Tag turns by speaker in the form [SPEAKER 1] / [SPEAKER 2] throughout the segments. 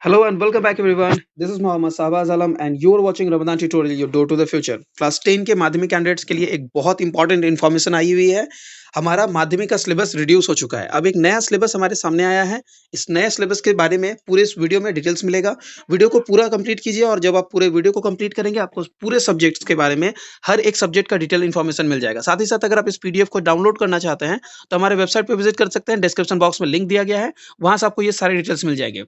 [SPEAKER 1] Hello and welcome back everyone. This is Mohammad Sahbaz Alam and you're watching Ramadan tutorial your door to the future. Class 10 के माध्यमिक candidates के लिए एक बहुत important information आई हुई है। हमारा माध्यमिक का सिलेबस रिड्यूस हो चुका है। अब एक नया सिलेबस हमारे सामने आया है। इस नए सिलेबस के बारे में पूरे इस वीडियो में डिटेल्स मिलेगा। वीडियो को पूरा कंप्लीट कीजिए और जब आप पूरे वीडियो को कंप्लीट करेंगे आपको पूरे सब्जेक्ट्स के बारे में हर एक सब्जेक्ट का डिटेल इन्फॉर्मेशन मिल जाएगा। साथ ही साथ अगर आप इस पीडीएफ को डाउनलोड करना चाहते हैं तो हमारे वेबसाइट पर विजिट कर सकते हैं। डिस्क्रिप्शन बॉक्स में लिंक दिया गया है, वहां से आपको ये सारे डिटेल्स मिल जाएंगे।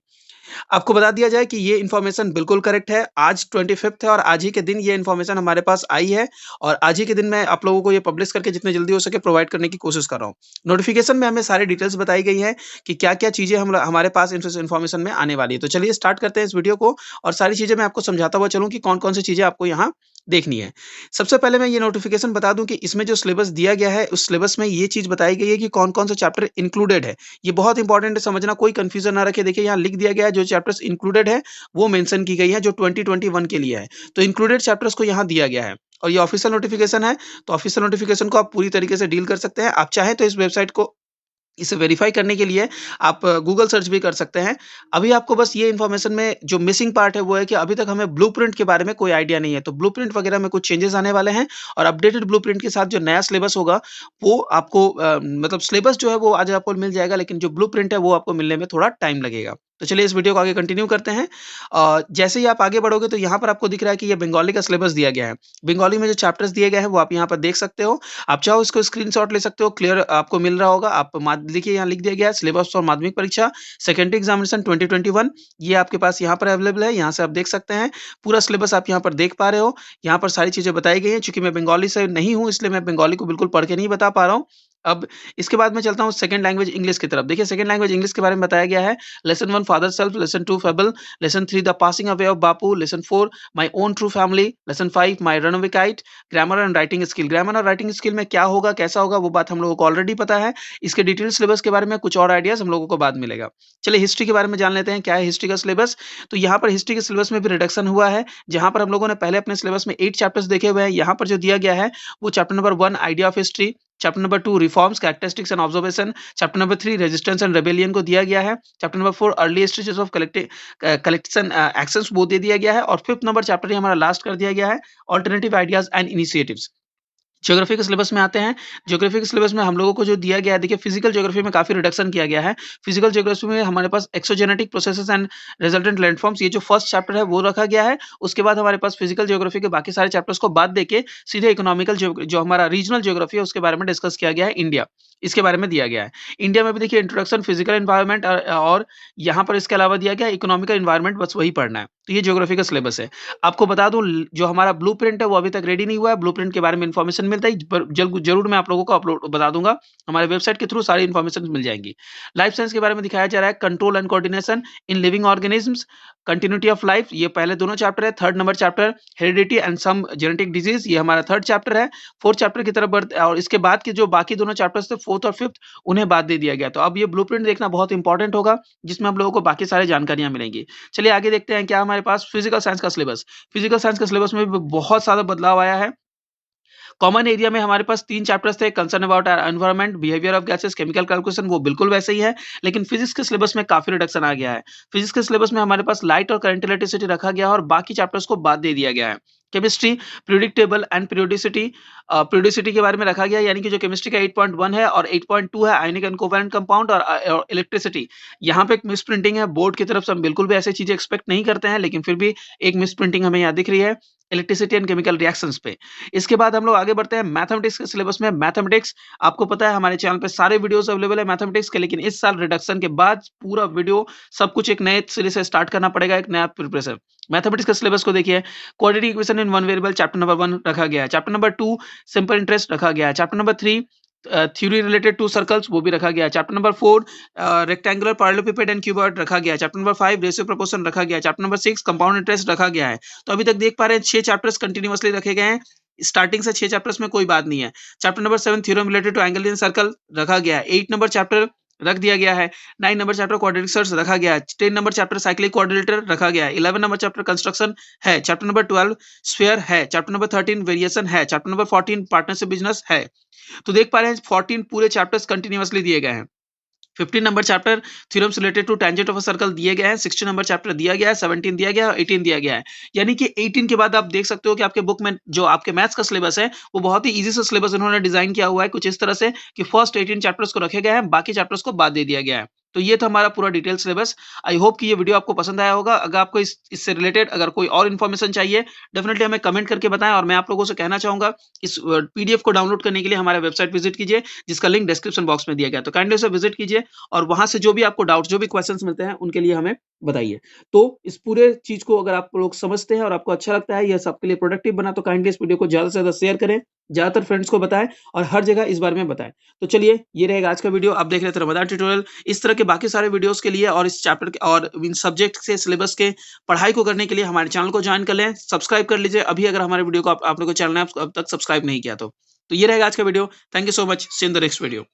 [SPEAKER 1] आपको बता दिया जाए कि ये इन्फॉर्मेशन बिल्कुल करेक्ट है। आज 25th है और आज ही के दिन ये इन्फॉर्मेशन हमारे पास आई है और आज ही के दिन मैं आप लोगों को ये पब्लिश करके जितने जल्दी हो सके प्रोवाइड करने की कोशिश कर रहा हूँ। नोटिफिकेशन में हमें सारी डिटेल्स बताई गई है कि क्या-क्या चीज़ें हमारे पास इन्फॉर्मेशन में आने वाली है। तो चलिए स्टार्ट करते हैं इस वीडियो को और सारी चीज़ें मैं आपको समझाता हुआ चलूँ कि कौन-कौन सी चीज़ें आपको यहाँ देखनी है। सबसे पहले मैं ये नोटिफिकेशन बता दूँ कि इसमें जो सिलेबस दिया गया है, उस सिलेबस में ये चीज़ बताई गई है कि कौन-कौन से चैप्टर इंक्लूडेड है। ये बहुत इंपॉर्टेंट है समझना, कोई कंफ्यूजन ना रखे। देखिए यहाँ लिख दिया गया है जो चैप्टर्स इंक्लूडेड है वो मेंशन की गई है जो 2021 के लिए है। तो इंक्लूडेड चैप्टर्स को यहाँ दिया गया है और ये ऑफिशियल नोटिफिकेशन है। तो ऑफिशियल नोटिफिकेशन को आप पूरी तरीके से डील कर सकते हैं। आप चाहें तो इस वेबसाइट को इसे वेरीफाई करने के लिए आप गूगल सर्च भी कर सकते हैं। अभी आपको बस ये इन्फॉर्मेशन में जो मिसिंग पार्ट है वो है कि अभी तक हमें ब्लूप्रिंट के बारे में कोई आइडिया नहीं है। तो ब्लूप्रिंट वगैरह में कुछ चेंजेस आने वाले हैं और अपडेटेड ब्लूप्रिंट के साथ जो नया सिलेबस होगा वो आपको मतलब सिलेबस जो है वो आज आपको मिल जाएगा, लेकिन जो ब्लूप्रिंट है वो आपको मिलने में थोड़ा टाइम लगेगा। तो चलिए इस वीडियो को आगे कंटिन्यू करते हैं। जैसे ही आप आगे बढ़ोगे तो यहाँ पर आपको दिख रहा है कि ये बंगाली का सिलेबस दिया गया है। बंगाली में जो चैप्टर्स दिए गए हैं वो आप यहाँ पर देख सकते हो। आप चाहो इसको स्क्रीनशॉट ले सकते हो, क्लियर आपको मिल रहा होगा। आप देखिए यहाँ लिख दिया गया है सिलेबस फॉर माध्यमिक परीक्षा सेकेंडरी एग्जामिनेशन 2021। ये आपके पास यहाँ पर अवेलेबल है, यहाँ से आप देख सकते हैं। पूरा सिलेबस आप यहाँ पर देख पा रहे हो। यहाँ पर सारी चीजें बताई गई हैं। चूंकि मैं बंगाली से नहीं हूँ इसलिए मैं बंगाली को बिल्कुल पढ़ के नहीं बता पा रहा हूँ। अब इसके बाद मैं चलता हूँ सेकंड लैंग्वेज इंग्लिश की तरफ। देखिए सेकंड लैंग्वेज इंग्लिश के बारे में बताया गया है। Lesson 1 father self, lesson 2 fable, lesson 3 the passing away of Bapu, lesson 4 my own true family, lesson 5 my runaway kite, grammar and writing skill. Grammar और राइटिंग स्किल में क्या होगा कैसा होगा वो बात हम लोगों को ऑलरेडी पता है। इसके डिटेल सिलेबस के बारे में कुछ और आइडियाज हम लोगों को बाद मिलेगा। चलिए हिस्ट्री के बारे में जान लेते हैं क्या है हिस्ट्री का सिलेबस। तो यहाँ पर हिस्ट्री के सिलेबस में भी रिडक्शन हुआ है। जहाँ पर हम लोगों ने पहले अपने सिलेबस में 8 चैप्टर्स देखे हुए हैं, यहाँ पर जो दिया गया है वो chapter number 1 idea of history, chapter number 2 reforms characteristics and observation, chapter number 3 resistance and rebellion को दिया गया है, chapter number 4 early stages of collection actions वो दे दिया गया है और 5th नंबर चैप्टर ही हमारा लास्ट कर दिया गया है, alternative ideas and initiatives. Geography के सिलेबस में आते हैं। ज्योग्राफी के सिलेबस में हम लोगों को जो दिया गया है, देखिए फिजिकल ज्योग्राफी में काफी रिडक्शन किया गया है। फिजिकल ज्योग्राफी में हमारे पास exogenetic processes and resultant landforms ये जो फर्स्ट चैप्टर है वो रखा गया है। उसके बाद हमारे पास फिजिकल ज्योग्राफी के बाकी सारे चैप्टर्स को बाद देके सीधे इकोनॉमिकल जो हमारा रीजनल ज्योग्राफी है उसके बारे में डिस्कस किया गया है। इंडिया इसके बारे में दिया गया है। इंडिया में भी देखिए इंट्रोडक्शन फिजिकल एनवायरनमेंट और यहाँ पर इसके अलावा दिया गया है इकोनॉमिकल एनवायरनमेंट, बस वही पढ़ना है। तो ये ज्योग्राफी का सिलेबस है। आपको बता दूं जो हमारा ब्लूप्रिंट है वो अभी तक रेडी नहीं हुआ है। ब्लूप्रिंट के बारे में इन्फॉर्मेशन मिलता है जरूर मैं आप लोगों को अपलोड बता दूंगा। हमारे वेबसाइट के थ्रू सारी इन्फॉर्मेशन मिल जाएंगी। लाइफ साइंस के बारे में दिखाया जा रहा है control and coordination in living organisms, continuity of life, ये पहले दोनों चैप्टर है। Third number chapter heredity and some genetic disease, ये हमारा थर्ड चैप्टर है। फोर्थ चैप्टर की तरफ बढ़ते और इसके बाद के जो बाकी दोनों चैप्टर्स थे फोर्थ और फिफ्थ उन्हें बाद दे दिया गया। तो अब ये ब्लूप्रिंट देखना बहुत इंपॉर्टेंट होगा जिसमें हम लोगों को बाकी सारी जानकारियां मिलेंगी। चलिए आगे देखते हैं क्या हमारे पास फिजिकल साइंस का सिलेबस। फिजिकल साइंस का सिलेबस में भी बहुत सारा बदलाव आया है। कॉमन एरिया में हमारे पास 3 चैप्टर्स थे, concern about our environment, behaviour of gases, chemical calculation, वो बिल्कुल वैसे ही है। लेकिन फिजिक्स के सिलेबस में काफी रिडक्शन आ गया है। फिजिक्स के सिलेबस में हमारे पास लाइट और करंट इलेक्ट्रिसिटी रखा गया है और बाकी चैप्टर्स को बाद दे दिया गया है। Chemistry periodic table and periodicity, periodicity के बारे में रखा गया है, यानी कि जो केमिस्ट्री का 8.1 है और 8.2 है आयनिक एंड कोवैलेंट कंपाउंड और इलेक्ट्रिसिटी। यहाँ पे एक मिस प्रिंटिंग है बोर्ड की तरफ से, हम बिल्कुल भी ऐसी चीजें एक्सपेक्ट नहीं करते हैं, लेकिन फिर भी एक मिस प्रिंटिंग हमें यहाँ दिख रही है इलेक्ट्रिसिटी एंड केमिकल रिएक्शंस पे। इसके बाद हम लोग आगे बढ़ते हैं मैथमेटिक्स के सिलेबस में। मैथमेटिक्स आपको पता है हमारे चैनल पे सारे वीडियोस अवेलेबल है मैथमेटिक्स के, लेकिन इस साल रिडक्शन के बाद पूरा वीडियो सब कुछ एक नए सिरे से स्टार्ट करना पड़ेगा, एक नया प्रिपरेशन। मैथमेटिक्स के सिलेबस को देखिए, quadratic equation in one variable chapter number 1 रखा गया है। चैप्टर नंबर 2 सिंपल इंटरेस्ट रखा गया है। Chapter number 3 theory related to circles वो भी रखा गया है। Chapter number 4 rectangular parallelepiped and cuboid रखा गया है। चैप्टर नंबर 5 रेशियो प्रोपोर्शन रखा गया है। चैप्टर नंबर 6 कंपाउंड इंटरेस्ट रखा गया है। तो अभी तक देख पा रहे हैं 6 चैप्टर्स कंटिन्यूअसली रखे गए हैं। स्टार्टिंग से 6 चैप्टर्स में कोई बात नहीं है। Chapter number 7 theorem related to angle in circle रखा गया है। 8 नंबर चैप्टर रख दिया गया है। 9 नंबर चैप्टर क्वाड्रेटिक सर्कल्स रखा गया है। 10 नंबर चैप्टर साइक्लिक क्वाड्रिलेटरल रखा गया है। 11 नंबर चैप्टर कंस्ट्रक्शन है। चैप्टर नंबर 12 स्फीयर है। चैप्टर नंबर 13 वेरिएशन है। चैप्टर नंबर 14 पार्टनरशिप बिजनेस है। तो देख पा रहे हैं 14 पूरे चैप्टर्स कंटिन्यूअसली दिए गए हैं। 15 नंबर chapter theorems related to tangent of a circle दिए गए हैं, 16 नंबर चैप्टर दिया गया है, 17 दिया गया है और 18 दिया गया है। यानी कि 18 के बाद आप देख सकते हो कि आपके बुक में जो आपके मैथ्स का सिलेबस है, वो बहुत ही ईज़ी सा सिलेबस इन्होंने डिज़ाइन किया हुआ है कुछ इस तरह से कि फर्स्ट 18 चैप्टर्स को रखे गए हैं, बाकी चैप्टर्स को बाद दे दिया गया है। तो ये था हमारा पूरा डिटेल सिलेबस। आई होप कि ये वीडियो आपको पसंद आया होगा। अगर आपको इससे रिलेटेड अगर कोई और इन्फॉर्मेशन चाहिए, डेफिनिटली हमें कमेंट करके बताएँ और मैं आप लोगों से कहना चाहूँगा इस पीडीएफ को डाउनलोड करने के लिए हमारा वेबसाइट विज़िट कीजिए, जिसका लिंक डिस्क्रिप्शन बॉक्स में दिया गया है। तो काइंडली उसे विज़िट कीजिए और वहाँ से जो भी आपको डाउट्स, जो भी क्वेश्चंस मिलते हैं, उनके लिए हमें बताइए। तो इस पूरे चीज़ को अगर आप लोग समझते हैं और आपको अच्छा लगता है, यह सबके लिए प्रोडक्टिव बना, तो काइंडली इस वीडियो को ज़्यादा से ज़्यादा शेयर करें, ज़्यादातर फ्रेंड्स को बताएँ और हर जगह इस बारे में बताएँ। तो चलिए, ये रहेगा आज का वीडियो। आप देख रहे थे रमदान ट्यूटोरियल। इस तरह के बाकी सारे वीडियोज़ के लिए और इस चैप्टर के और इन सब्जेक्ट से सिलेबस के पढ़ाई को करने के लिए हमारे चैनल को जॉइन कर लें, सब्सक्राइब कर लीजिए अभी अगर हमारे वीडियो को आप लोगों को चैनल ने अब तक सब्सक्राइब नहीं किया तो। तो ये रहेगा आज का video. Thank you so much. See you in the next video.